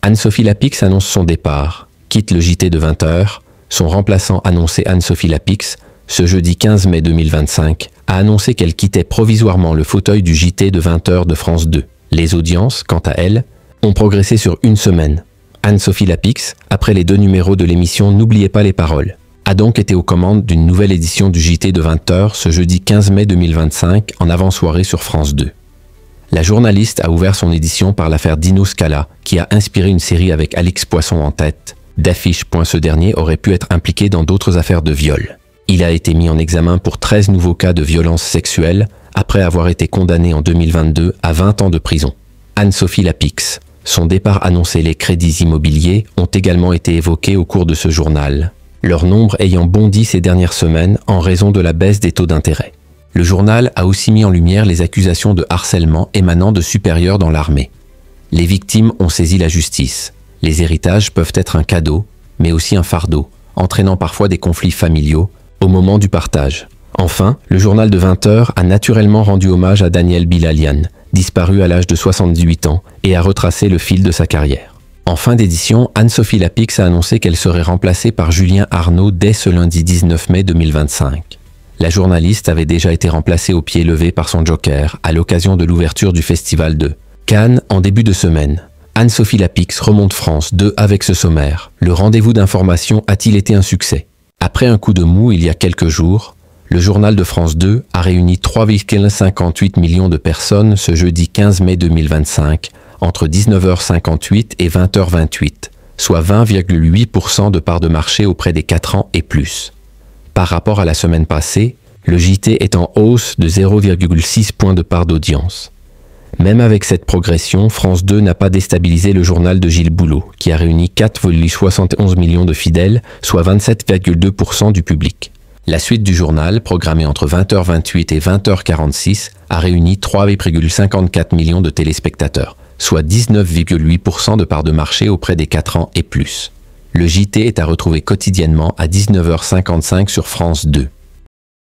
Anne-Sophie Lapix annonce son départ, quitte le JT de 20h. Son remplaçant annoncé Anne-Sophie Lapix, ce jeudi 15 mai 2025, a annoncé qu'elle quittait provisoirement le fauteuil du JT de 20h de France 2. Les audiences, quant à elles, ont progressé sur une semaine. Anne-Sophie Lapix, après les 2 numéros de l'émission N'oubliez pas les paroles, a donc été aux commandes d'une nouvelle édition du JT de 20h ce jeudi 15 mai 2025 en avant-soirée sur France 2. La journaliste a ouvert son édition par l'affaire Dino Scala, qui a inspiré une série avec Alix Poisson en tête. D'affiche. Ce dernier aurait pu être impliqué dans d'autres affaires de viol. Il a été mis en examen pour 13 nouveaux cas de violences sexuelles, après avoir été condamné en 2022 à 20 ans de prison. Anne-Sophie Lapix. Son départ annoncé. Les crédits immobiliers ont également été évoqués au cours de ce journal, leur nombre ayant bondi ces dernières semaines en raison de la baisse des taux d'intérêt. Le journal a aussi mis en lumière les accusations de harcèlement émanant de supérieurs dans l'armée. Les victimes ont saisi la justice. Les héritages peuvent être un cadeau, mais aussi un fardeau, entraînant parfois des conflits familiaux au moment du partage. Enfin, le journal de 20h a naturellement rendu hommage à Daniel Bilalian, disparu à l'âge de 78 ans, et a retracé le fil de sa carrière. En fin d'édition, Anne-Sophie Lapix a annoncé qu'elle serait remplacée par Julien Arnaud dès ce lundi 19 mai 2025. La journaliste avait déjà été remplacée au pied levé par son joker à l'occasion de l'ouverture du festival de Cannes en début de semaine. Anne-Sophie Lapix remonte France 2 avec ce sommaire. Le rendez-vous d'information a-t-il été un succès? Après un coup de mou il y a quelques jours, le journal de France 2 a réuni 3,58 millions de personnes ce jeudi 15 mai 2025, entre 19h58 et 20h28, soit 20,8% de part de marché auprès des 4 ans et plus. Par rapport à la semaine passée, le JT est en hausse de 0,6 points de part d'audience. Même avec cette progression, France 2 n'a pas déstabilisé le journal de Gilles Boulot, qui a réuni 4,71 millions de fidèles, soit 27,2% du public. La suite du journal, programmée entre 20h28 et 20h46, a réuni 3,54 millions de téléspectateurs, soit 19,8% de part de marché auprès des 4 ans et plus. Le JT est à retrouver quotidiennement à 19h55 sur France 2.